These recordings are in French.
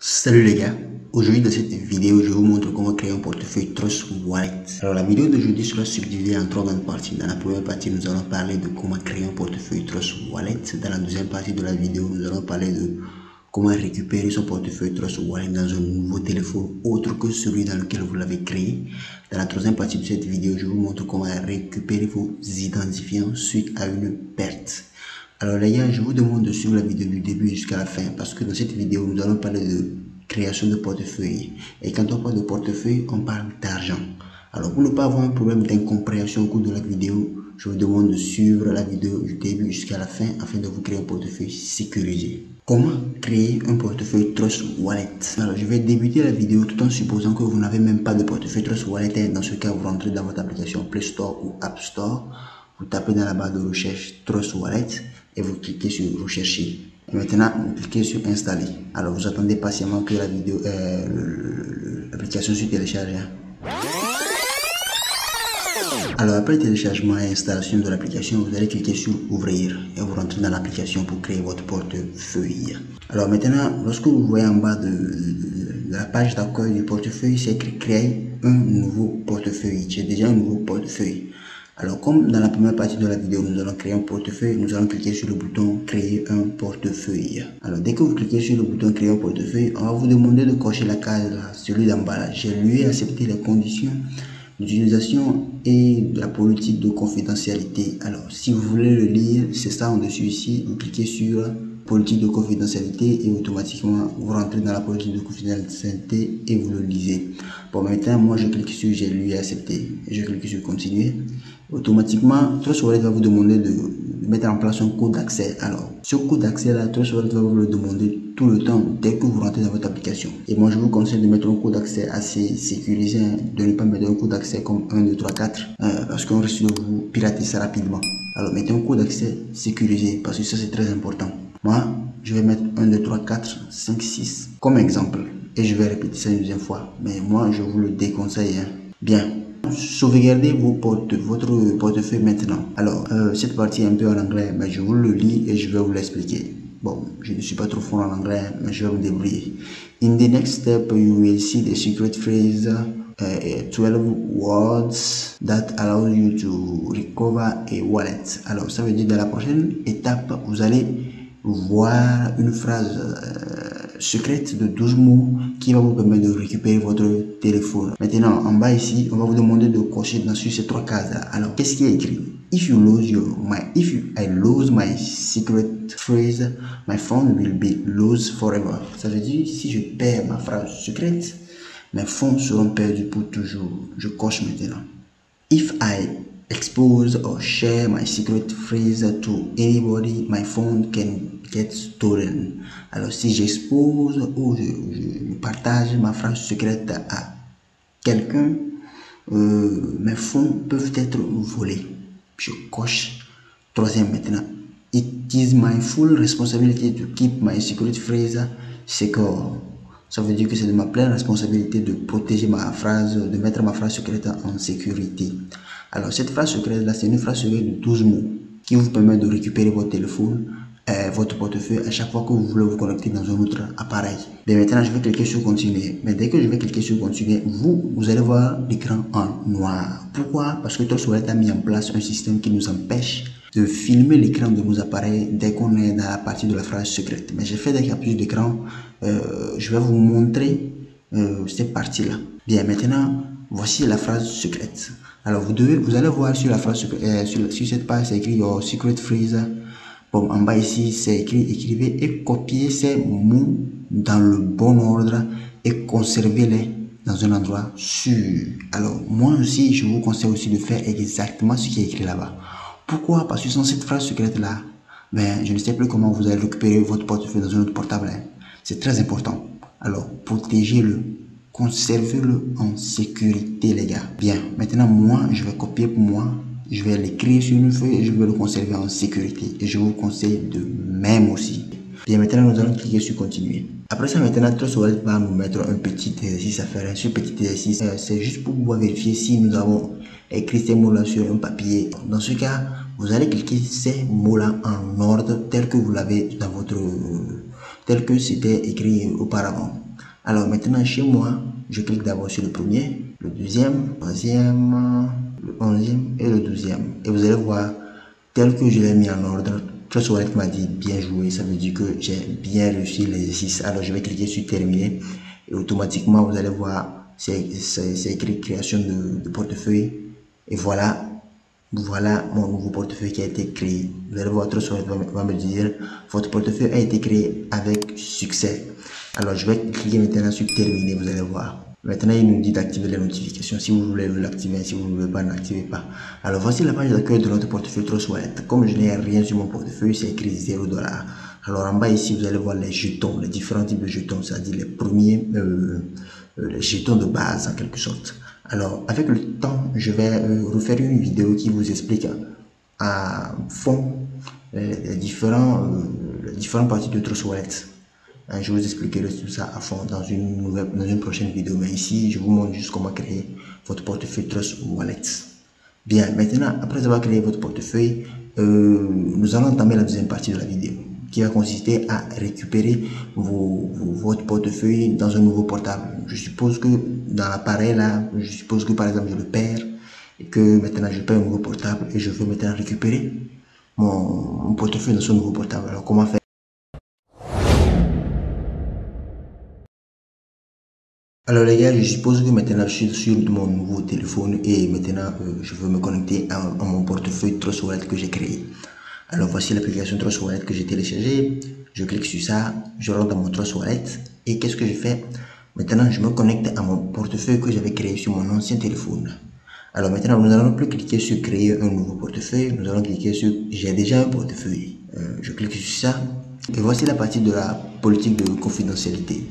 Salut les gars, aujourd'hui dans cette vidéo je vous montre comment créer un portefeuille Trust Wallet. Alors la vidéo d'aujourd'hui sera subdivisée en trois grandes parties. Dans la première partie nous allons parler de comment créer un portefeuille Trust Wallet. Dans la deuxième partie de la vidéo nous allons parler de comment récupérer son portefeuille Trust Wallet dans un nouveau téléphone autre que celui dans lequel vous l'avez créé. Dans la troisième partie de cette vidéo je vous montre comment récupérer vos identifiants suite à une perte. Alors les gars, je vous demande de suivre la vidéo du début jusqu'à la fin parce que dans cette vidéo, nous allons parler de création de portefeuille. Et quand on parle de portefeuille, on parle d'argent. Alors pour ne pas avoir un problème d'incompréhension au cours de la vidéo, je vous demande de suivre la vidéo du début jusqu'à la fin afin de vous créer un portefeuille sécurisé. Comment créer un portefeuille Trust Wallet? Alors je vais débuter la vidéo tout en supposant que vous n'avez même pas de portefeuille Trust Wallet. Dans ce cas, vous rentrez dans votre application Play Store ou App Store. Vous tapez dans la barre de recherche Trust Wallet et vous cliquez sur rechercher. Et maintenant, vous cliquez sur installer. Alors vous attendez patiemment que la vidéo, l'application se télécharge. Alors après le téléchargement et installation de l'application, vous allez cliquer sur ouvrir et vous rentrez dans l'application pour créer votre portefeuille. Alors maintenant, lorsque vous voyez en bas de la page d'accueil du portefeuille, c'est créer un nouveau portefeuille. J'ai déjà un nouveau portefeuille. Alors comme dans la première partie de la vidéo, nous allons créer un portefeuille, nous allons cliquer sur le bouton créer un portefeuille. Alors dès que vous cliquez sur le bouton créer un portefeuille, on va vous demander de cocher la case là, celui d'emballage. J'ai lui accepté les conditions d'utilisation et de la politique de confidentialité. Alors si vous voulez le lire, c'est ça en dessus ici, vous cliquez sur politique de confidentialité et automatiquement vous rentrez dans la politique de confidentialité et vous le lisez. Bon, maintenant moi je clique sur j'ai lu et accepté et je clique sur continuer. Automatiquement Trust Wallet va vous demander de mettre en place un code d'accès. Alors ce code d'accès là, Trust Wallet va vous le demander tout le temps dès que vous rentrez dans votre application. Et moi je vous conseille de mettre un code d'accès assez sécurisé, de ne pas mettre un code d'accès comme 1 2 3 4 parce qu'on risque de vous pirater ça rapidement. Alors mettez un code d'accès sécurisé parce que ça c'est très important. Moi, je vais mettre 1, 2, 3, 4, 5, 6 comme exemple. Et je vais répéter ça une deuxième fois. Mais moi, je vous le déconseille. Bien. Sauvegardez votre portefeuille maintenant. Alors, cette partie est un peu en anglais, mais je vous le lis et je vais vous l'expliquer. Bon, je ne suis pas trop fort en anglais, mais je vais me débrouiller. In the next step, you will see the secret phrase 12 words that allow you to recover a wallet. Alors, ça veut dire dans la prochaine étape, vous allez voir une phrase secrète de 12 mots qui va vous permettre de récupérer votre téléphone. Maintenant, en bas ici, on va vous demander de cocher sur ces trois cases là. Alors, qu'est-ce qui est écrit? If I lose my secret phrase, my phone will be lost forever. Ça veut dire si je perds ma phrase secrète, mes fonds seront perdus pour toujours. Je coche maintenant. If I expose or share my secret phrase to anybody, my phone can get stolen. Alors si j'expose ou je partage ma phrase secrète à quelqu'un, mes fonds peuvent être volés. Je coche. Troisième maintenant. It is my full responsibility to keep my secret phrase secure. Ça veut dire que c'est de ma pleine responsabilité de protéger ma phrase, de mettre ma phrase secrète en sécurité. Alors cette phrase secrète là, c'est une phrase secrète de 12 mots qui vous permet de récupérer votre téléphone, votre portefeuille à chaque fois que vous voulez vous connecter dans un autre appareil. Et maintenant je vais cliquer sur continuer. Mais dès que je vais cliquer sur continuer, vous allez voir l'écran en noir. Pourquoi? Parce que Trust Wallet a mis en place un système qui nous empêche de filmer l'écran de nos appareils dès qu'on est dans la partie de la phrase secrète. Mais j'ai fait des captures d'écran. Je vais vous montrer cette partie là. Bien, maintenant voici la phrase secrète. Alors vous allez voir sur la phrase secrète, sur cette page c'est écrit your secret phrase. Bon, en bas ici c'est écrit écrivez et copiez ces mots dans le bon ordre et conservez-les dans un endroit sûr. Alors moi aussi je vous conseille aussi de faire exactement ce qui est écrit là-bas. Pourquoi? Parce que sans cette phrase secrète là, ben, je ne sais plus comment vous allez récupérer votre portefeuille dans un autre portable. Hein. C'est très important. Alors protégez-le, conservez-le en sécurité les gars. Bien, maintenant moi je vais copier pour moi, je vais l'écrire sur une feuille et je vais le conserver en sécurité. Et je vous conseille de même aussi. Bien, maintenant nous allons cliquer sur continuer. Après ça, maintenant Trust Wallet va nous mettre un petit exercice à faire. Ce petit exercice, c'est juste pour pouvoir vérifier si nous avons écrit ces mots-là sur un papier. Dans ce cas, vous allez cliquer ces mots-là en ordre tel que vous l'avez dans votre tel que c'était écrit auparavant. Alors maintenant, chez moi, je clique d'abord sur le premier, le deuxième, le troisième, le 11e et le 12e. Et vous allez voir, tel que je l'ai mis en ordre, Trust Wallet m'a dit bien joué, ça veut dire que j'ai bien réussi l'exercice. Alors je vais cliquer sur terminer et automatiquement vous allez voir, c'est écrit création de portefeuille. Et voilà mon nouveau portefeuille qui a été créé. Vous allez voir, Trust Wallet va me dire, votre portefeuille a été créé avec succès. Alors je vais cliquer maintenant sur terminer, vous allez voir. Maintenant, il nous dit d'activer les notifications. Si vous voulez l'activer, si vous ne voulez pas, n'activez pas. Alors, voici la page d'accueil de notre portefeuille Trust Wallet. Comme je n'ai rien sur mon portefeuille, c'est écrit $0. Alors, en bas ici, vous allez voir les jetons, les différents types de jetons, c'est-à-dire les premiers les jetons de base en quelque sorte. Alors, avec le temps, je vais refaire une vidéo qui vous explique à fond les différentes parties de Trust Wallet. Je vous expliquerai tout ça à fond dans une prochaine vidéo. Mais ici, je vous montre juste comment créer votre portefeuille Trust Wallet. Bien, maintenant, après avoir créé votre portefeuille, nous allons entamer la deuxième partie de la vidéo qui va consister à récupérer votre portefeuille dans un nouveau portable. Je suppose que dans l'appareil là, je suppose que par exemple je le perds et que maintenant je perds un nouveau portable et je veux maintenant récupérer mon portefeuille dans ce nouveau portable. Alors comment faire? Alors les gars, je suppose que maintenant je suis sur mon nouveau téléphone et maintenant je veux me connecter à mon portefeuille Trust Wallet que j'ai créé. Alors voici l'application Trust Wallet que j'ai téléchargée. Je clique sur ça, je rentre dans mon Trust Wallet et qu'est-ce que je fais? Maintenant je me connecte à mon portefeuille que j'avais créé sur mon ancien téléphone. Alors maintenant nous n'allons plus cliquer sur créer un nouveau portefeuille, nous allons cliquer sur j'ai déjà un portefeuille. Je clique sur ça et voici la partie de la politique de confidentialité.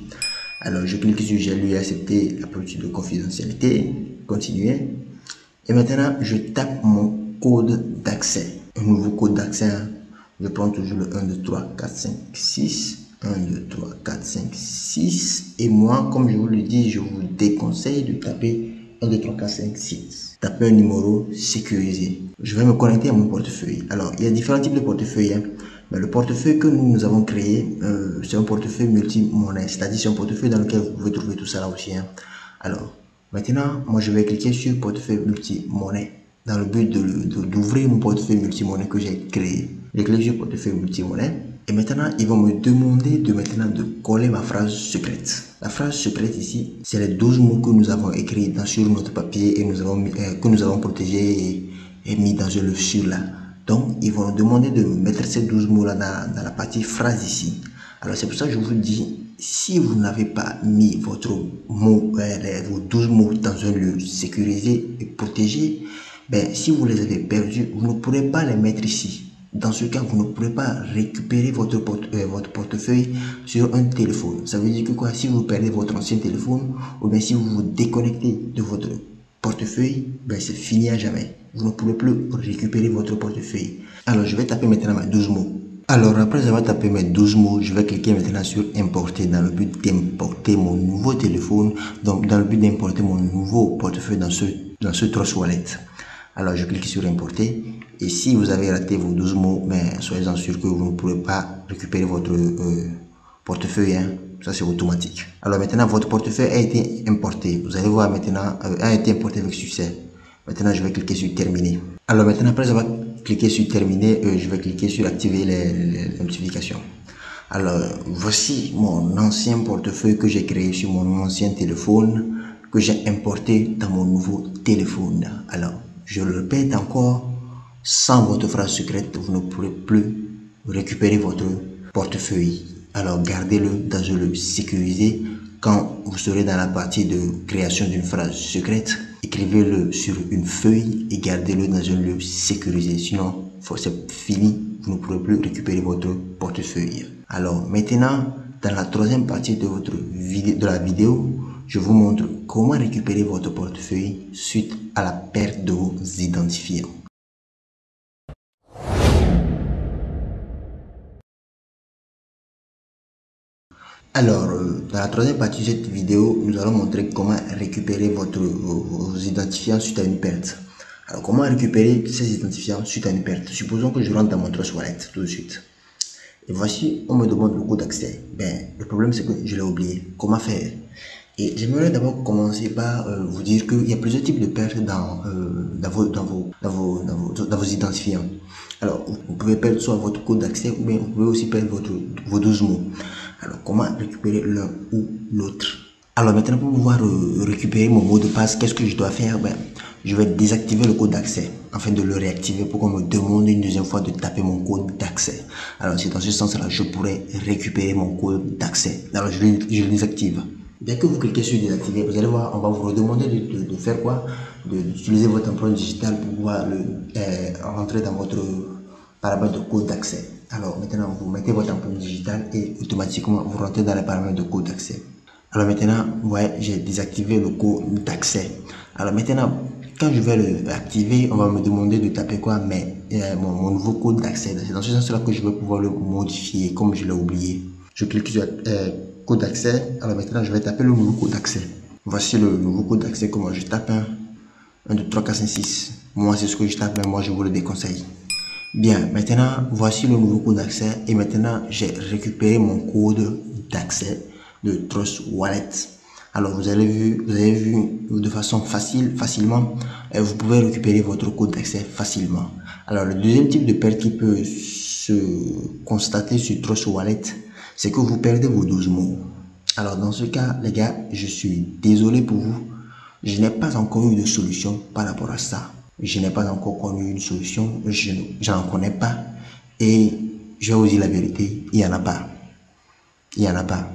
Alors, je clique sur j'ai lu et accepter la politique de confidentialité, continuer. Et maintenant, je tape mon code d'accès. Un nouveau code d'accès. Je prends toujours le 1, 2, 3, 4, 5, 6. 1, 2, 3, 4, 5, 6. Et moi, comme je vous le dis, je vous déconseille de taper 1, 2, 3, 4, 5, 6. Tapez un numéro sécurisé. Je vais me connecter à mon portefeuille. Alors, il y a différents types de portefeuilles. Mais le portefeuille que nous avons créé, c'est un portefeuille multi-monnaie. C'est-à-dire c'est un portefeuille dans lequel vous pouvez trouver tout ça là aussi. Alors, maintenant, moi je vais cliquer sur portefeuille multi-monnaie dans le but d'ouvrir mon portefeuille multi-monnaie que j'ai créé. Je clique sur portefeuille multi-monnaie. Et maintenant, ils vont me demander de coller ma phrase secrète. La phrase secrète ici, c'est les 12 mots que nous avons écrits sur notre papier et que nous avons protégé et mis dans un sur là. Donc, ils vont demander de mettre ces 12 mots-là dans la partie phrase ici. Alors, c'est pour ça que je vous dis, si vous n'avez pas mis vos 12 mots dans un lieu sécurisé et protégé, ben, si vous les avez perdus, vous ne pourrez pas les mettre ici. Dans ce cas, vous ne pourrez pas récupérer votre portefeuille sur un téléphone. Ça veut dire que quoi, si vous perdez votre ancien téléphone, ou bien si vous vous déconnectez de votre portefeuille, ben c'est fini à jamais. Vous ne pourrez plus récupérer votre portefeuille. Alors, je vais taper maintenant mes 12 mots. Alors, après avoir tapé mes 12 mots, je vais cliquer maintenant sur importer dans le but d'importer mon nouveau téléphone, donc dans le but d'importer mon nouveau portefeuille dans ce Trust Wallet. Alors, je clique sur importer. Et si vous avez raté vos 12 mots, mais soyez-en sûr que vous ne pourrez pas récupérer votre portefeuille. Ça, c'est automatique. Alors maintenant, votre portefeuille a été importé. Vous allez voir maintenant, a été importé avec succès. Maintenant, je vais cliquer sur terminer. Alors maintenant, après avoir cliqué sur terminer, je vais cliquer sur activer les notifications. Alors, voici mon ancien portefeuille que j'ai créé sur mon ancien téléphone, que j'ai importé dans mon nouveau téléphone. Alors, je le répète encore, sans votre phrase secrète, vous ne pourrez plus récupérer votre portefeuille. Alors, gardez-le dans un lieu sécurisé. Quand vous serez dans la partie de création d'une phrase secrète, écrivez-le sur une feuille et gardez-le dans un lieu sécurisé. Sinon, c'est fini, vous ne pourrez plus récupérer votre portefeuille. Alors, maintenant, dans la troisième partie de la vidéo, je vous montre comment récupérer votre portefeuille suite à la perte de vos identifiants. Alors, dans la troisième partie de cette vidéo, nous allons montrer comment récupérer vos identifiants suite à une perte. Alors, comment récupérer ces identifiants suite à une perte? Supposons que je rentre dans mon Trust Wallet tout de suite. Et voici, on me demande le code d'accès. Ben, le problème c'est que je l'ai oublié. Comment faire? Et j'aimerais d'abord commencer par vous dire qu'il y a plusieurs types de pertes dans vos identifiants. Alors, vous pouvez perdre soit votre code d'accès ou bien vous pouvez aussi perdre vos 12 mots. Alors, comment récupérer l'un ou l'autre? Alors maintenant, pour pouvoir récupérer mon mot de passe, qu'est-ce que je dois faire? Ben, je vais désactiver le code d'accès afin de le réactiver pour qu'on me demande une deuxième fois de taper mon code d'accès. Alors c'est dans ce sens-là je pourrais récupérer mon code d'accès. Alors je le désactive. Dès que vous cliquez sur désactiver, vous allez voir, on va vous redemander de faire quoi? D'utiliser votre empreinte digitale pour pouvoir rentrer dans votre paramètre de code d'accès. Alors maintenant, vous mettez votre empreinte digitale et automatiquement vous rentrez dans les paramètres de code d'accès. Alors maintenant, vous voyez, j'ai désactivé le code d'accès. Alors maintenant, quand je vais l'activer, on va me demander de taper quoi? Mais mon nouveau code d'accès. C'est dans ce sens-là que je vais pouvoir le modifier, comme je l'ai oublié. Je clique sur code d'accès. Alors maintenant, je vais taper le nouveau code d'accès. Voici le nouveau code d'accès. Comment je tape 1, 2, 3, 4, 5, 6. Moi, c'est ce que je tape, mais moi, je vous le déconseille. Bien, maintenant, voici le nouveau code d'accès. Et maintenant, j'ai récupéré mon code d'accès de Trust Wallet. Alors vous avez vu de façon facilement, vous pouvez récupérer votre code d'accès facilement. Alors le deuxième type de perte qui peut se constater sur Trust Wallet, c'est que vous perdez vos 12 mots. Alors dans ce cas, les gars, je suis désolé pour vous. Je n'ai pas encore eu de solution par rapport à ça. Je n'ai pas encore connu une solution. Je n'en connais pas. Et je vais vous dire la vérité, il n'y en a pas. Il n'y en a pas.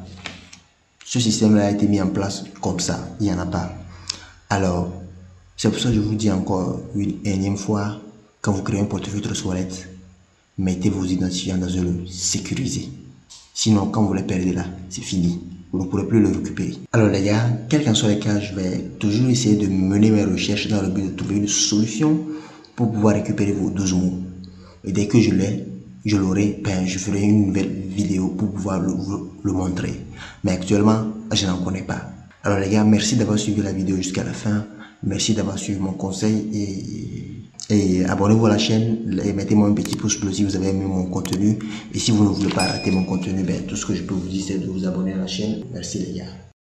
Ce système-là a été mis en place comme ça. Il n'y en a pas. Alors, c'est pour ça que je vous dis encore une énième fois, quand vous créez un portefeuille Trust Wallet, mettez vos identifiants dans un sécurisé. Sinon, quand vous les perdez là, c'est fini. Vous ne pourrez plus le récupérer. Alors les gars, quel qu'en soit les cas, je vais toujours essayer de mener mes recherches dans le but de trouver une solution pour pouvoir récupérer vos 12 mots. Et dès que je l'aurai, je ferai une nouvelle vidéo pour pouvoir le montrer. Mais actuellement, je n'en connais pas. Alors les gars, merci d'avoir suivi la vidéo jusqu'à la fin. Merci d'avoir suivi mon conseil et abonnez-vous à la chaîne et mettez-moi un petit pouce bleu si vous avez aimé mon contenu. Et si vous ne voulez pas rater mon contenu, tout ce que je peux vous dire, c'est de vous abonner à la chaîne. Merci les gars.